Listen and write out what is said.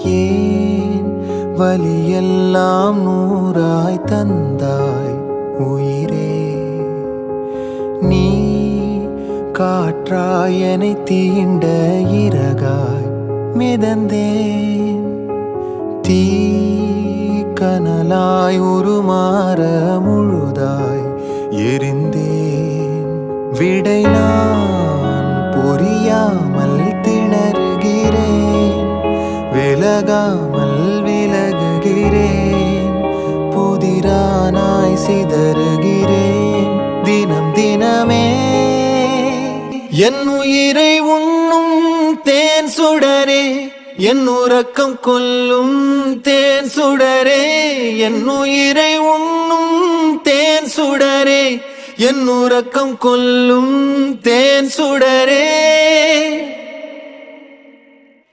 ஏன் வலியெல்லாம் நூறாய் தந்தாய் உயிரே? நீ காற்றாய் என்னை தீண்ட இறகாய் மிதந்தேன். தீ கனலாய் உருமாற முழுதாய் எரிந்தேன். விடை நான் புரியாமல் திணறுகிறேன். விலகாமல் விலகுகிறேன். புதிரானாய் சிதறுகிறேன் தினம் தினமே. என் உயிரை உண்ணும் தேன் சுடரே, என் உறக்கம் கொல்லும் தேன் சுடரே. என் உயிரை உண்ணும் தேன் சுடரே, என் உறக்கம் கொல்லும் தேன் சுடரே.